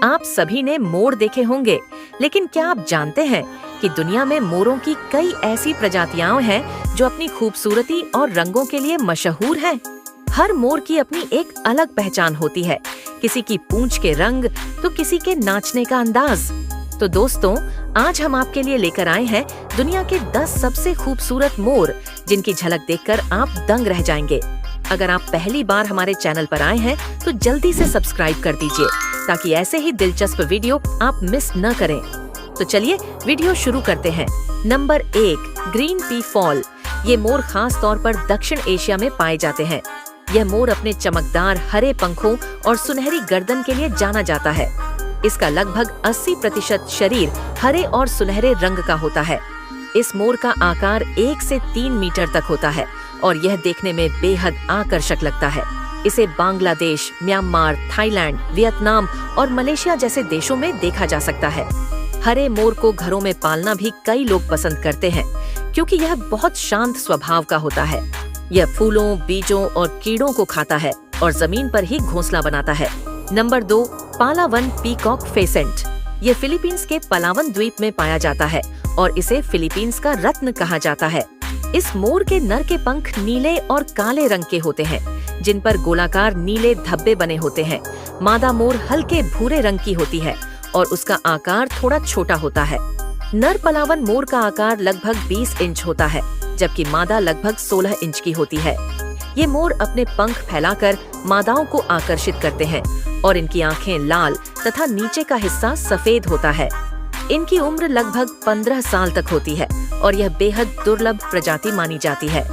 आप सभी ने मोर देखे होंगे, लेकिन क्या आप जानते हैं कि दुनिया में मोरों की कई ऐसी प्रजातियां हैं जो अपनी खूबसूरती और रंगों के लिए मशहूर हैं। हर मोर की अपनी एक अलग पहचान होती है, किसी की पूंछ के रंग तो किसी के नाचने का अंदाज। तो दोस्तों, आज हम आपके लिए लेकर आए हैं दुनिया के 10 सबसे खूबसूरत मोर, जिनकी झलक देखकर आप दंग रह जाएंगे। अगर आप पहली बार हमारे चैनल पर आए हैं तो जल्दी से सब्सक्राइब कर दीजिए, ताकि ऐसे ही दिलचस्प वीडियो आप मिस न करें। तो चलिए वीडियो शुरू करते हैं। Number 1, green pea fall. ये मोर खास तौर पर दक्षिण एशिया में पाए जाते हैं। यह मोर अपने चमकदार हरे पंखों और सुनहरी गर्दन के लिए जाना जाता है। इसका लगभग 80% शरीर हरे और सुनहरे रंग का होता है। इस मोर का आकार 1 से 3 मीटर तक होता है और यह देखने में बेहद आकर्षक लगता है। इसे बांग्लादेश, म्यांमार, थाईलैंड, वियतनाम और मलेशिया जैसे देशों में देखा जा सकता है। हरे मोर को घरों में पालना भी कई लोग पसंद करते हैं, क्योंकि यह बहुत शांत स्वभाव का होता है। यह फूलों, बीजों और कीड़ों को खाता है और जमीन पर ही घोंसला बनाता है। Number 2, Palawan peacock pheasant. ये फिलीपींस के पलावन द्वीप में पाया जाता है और इसे फिलीपींस का रत्न कहा जाता है। इस मोर के नर के पंख नीले और काले रंग के होते हैं, जिन पर गोलाकार नीले धब्बे बने होते हैं। मादा मोर हल्के भूरे रंग की होती है और उसका आकार थोड़ा छोटा होता है। नर पलावन मोर का आकार लगभग 20 इंच होता है, जबकि मादा लगभग 16 इंच की होती है। ये मोर अपने पंख फैलाकर मादाओं को आकर्षित करते हैं और इनकी आंखें लाल तथा नीचे का हिस्सा सफेद होता है। इनकी उम्र लगभग 15 साल तक होती है और यह बेहद दुर्लभ प्रजाति मानी जाती है।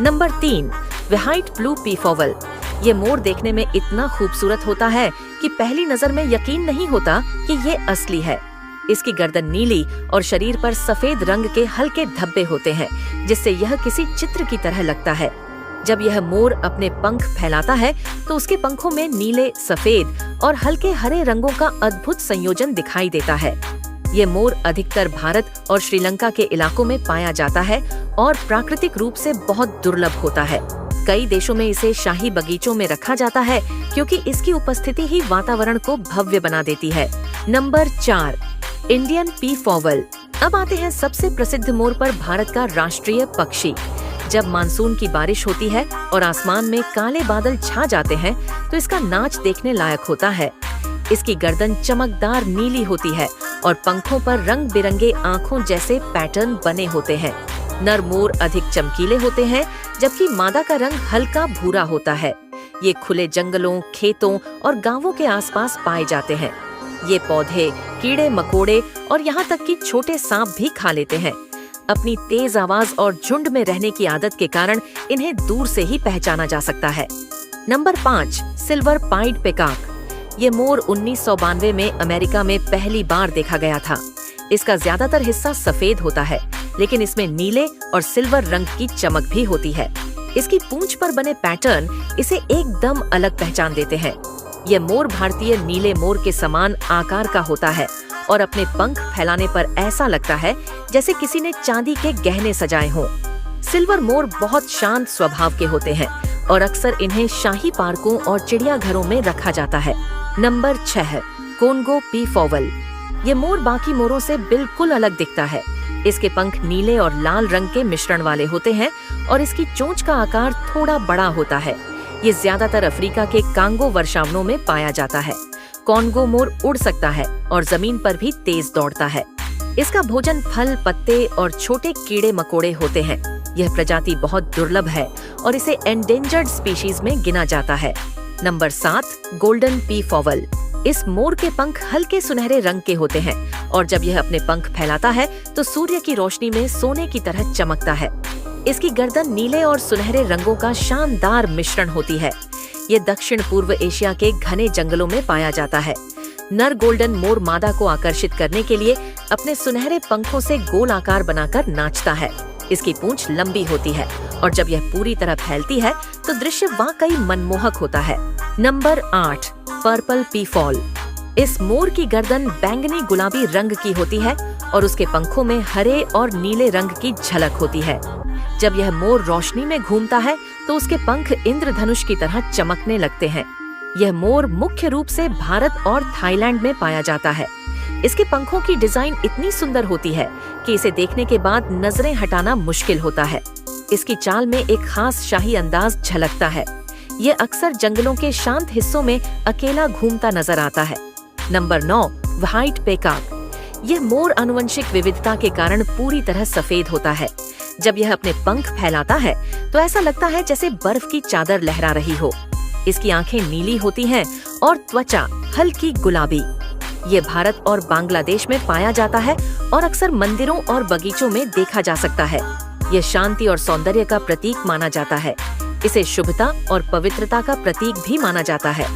Number 3, white blue peafowl. ये मोर देखने में इतना खूबसूरत होता है कि पहली नजर में यकीन नहीं होता कि ये असली है। इसकी गर्दन नीली और शरीर पर सफेद रंग के हल्के धब्बे होते हैं, जिससे यह किसी चित्र की तरह लगता है। जब यह मोर अपने पंख फैलाता है तो उसके पंखों में नीले, सफेद और हल्के हरे रंगों का अद्भुत संयोजन दिखाई देता है। ये मोर अधिकतर भारत और श्रीलंका के इलाकों में पाया जाता है और प्राकृतिक रूप से बहुत दुर्लभ होता है। कई देशों में इसे शाही बगीचों में रखा जाता है, क्योंकि इसकी उपस्थिति ही वातावरण को भव्य बना देती है। Number 4, Indian peafowl. अब आते हैं सबसे प्रसिद्ध मोर पर, भारत का राष्ट्रीय पक्षी। जब मानसून की बारिश होती है और आसमान में काले बादल छा जाते हैं तो इसका नाच देखने लायक होता है। इसकी गर्दन चमकदार नीली होती है और पंखों पर रंग बिरंगे आँखों जैसे पैटर्न बने होते हैं। नर मोर अधिक चमकीले होते हैं, जबकि मादा का रंग हल्का भूरा होता है। ये खुले जंगलों, खेतों और गांवों के आसपास पाए जाते हैं। ये पौधे, कीड़े मकोड़े और यहाँ तक कि छोटे सांप भी खा लेते हैं। अपनी तेज आवाज और झुंड में रहने की आदत के कारण इन्हें दूर से ही पहचाना जा सकता है। Number 5, silver pied peacock. ये मोर 1992 में अमेरिका में पहली बार देखा गया था। इसका ज्यादातर हिस्सा सफेद होता है, लेकिन इसमें नीले और सिल्वर रंग की चमक भी होती है। इसकी पूंछ पर बने पैटर्न इसे एकदम अलग पहचान देते हैं। यह मोर भारतीय नीले मोर के समान आकार का होता है और अपने पंख फैलाने पर ऐसा लगता है जैसे किसी ने चांदी के गहने सजाए हों। सिल्वर मोर बहुत शांत स्वभाव के होते हैं और अक्सर इन्हें शाही पार्कों और चिड़ियाघरों में रखा जाता है। Number 6, Congo peafowl. ये मोर बाकी मोरों से बिल्कुल अलग दिखता है। इसके पंख नीले और लाल रंग के मिश्रण वाले होते हैं और इसकी चोंच का आकार थोड़ा बड़ा होता है। ये ज्यादातर अफ्रीका के कांगो वर्षावनों में पाया जाता है। कोंगो मोर उड़ सकता है और जमीन पर भी तेज दौड़ता है। इसका भोजन फल, पत्ते और छोटे कीड़े मकोड़े होते हैं। यह प्रजाति बहुत दुर्लभ है और इसे एंडेंजर्ड स्पीशीज में गिना जाता है। Number 7, golden peafowl. इस मोर के पंख हल्के सुनहरे रंग के होते हैं और जब यह अपने पंख फैलाता है तो सूर्य की रोशनी में सोने की तरह चमकता है। इसकी गर्दन नीले और सुनहरे रंगों का शानदार मिश्रण होती है। ये दक्षिण पूर्व एशिया के घने जंगलों में पाया जाता है। नर गोल्डन मोर मादा को आकर्षित करने के लिए अपने सुनहरे पंखों से गोल आकार बनाकर नाचता है। इसकी पूंछ लंबी होती है और जब यह पूरी तरह फैलती है तो दृश्य वाकई मनमोहक होता है। Number 8, purple peafowl. इस मोर की गर्दन बैंगनी गुलाबी रंग की होती है और उसके पंखों में हरे और नीले रंग की झलक होती है। जब यह मोर रोशनी में घूमता है तो उसके पंख इंद्रधनुष की तरह चमकने लगते हैं। यह मोर मुख्य रूप से भारत और थाईलैंड में पाया जाता है। इसके पंखों की डिजाइन इतनी सुंदर होती है कि इसे देखने के बाद नजरें हटाना मुश्किल होता है। इसकी चाल में एक खास शाही अंदाज झलकता है। ये अक्सर जंगलों के शांत हिस्सों में अकेला घूमता नजर आता है। Number 9, white peacock. यह मोर आनुवंशिक विविधता के कारण पूरी तरह सफेद होता है। जब यह अपने पंख फैलाता है तो ऐसा लगता है जैसे बर्फ की चादर लहरा रही हो। इसकी आंखें नीली होती हैं और त्वचा हल्की गुलाबी। ये भारत और बांग्लादेश में पाया जाता है और अक्सर मंदिरों और बगीचों में देखा जा सकता है। यह शांति और सौंदर्य का प्रतीक माना जाता है। इसे शुभता और पवित्रता का प्रतीक भी माना जाता है।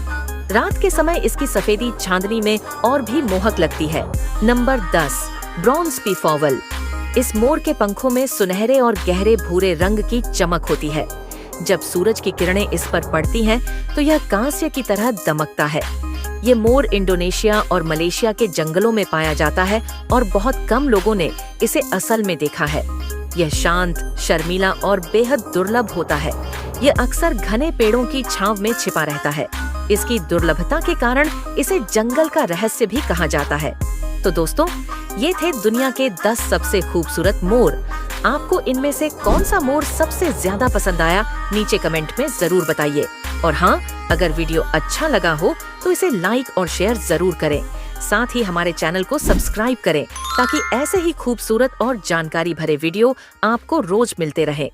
रात के समय इसकी सफेदी चांदनी में और भी मोहक लगती है। Number 10, bronze peafowl. इस मोर के पंखों में सुनहरे और गहरे भूरे रंग की चमक होती है। जब सूरज की किरणें इस पर पड़ती हैं तो यह कांस्य की तरह दमकता है। ये मोर इंडोनेशिया और मलेशिया के जंगलों में पाया जाता है और बहुत कम लोगों ने इसे असल में देखा है। यह शांत, शर्मीला और बेहद दुर्लभ होता है। यह अक्सर घने पेड़ों की छांव में छिपा रहता है। इसकी दुर्लभता के कारण इसे जंगल का रहस्य भी कहा जाता है। तो दोस्तों, ये थे दुनिया के 10 सबसे खूबसूरत मोर। आपको इनमें से कौन सा मोर सबसे ज्यादा पसंद आया, नीचे कमेंट में जरूर बताइए। और हाँ, अगर वीडियो अच्छा लगा हो तो इसे लाइक और शेयर जरूर करें। साथ ही हमारे चैनल को सब्सक्राइब करें ताकि ऐसे ही खूबसूरत और जानकारी भरे वीडियो आपको रोज मिलते रहे।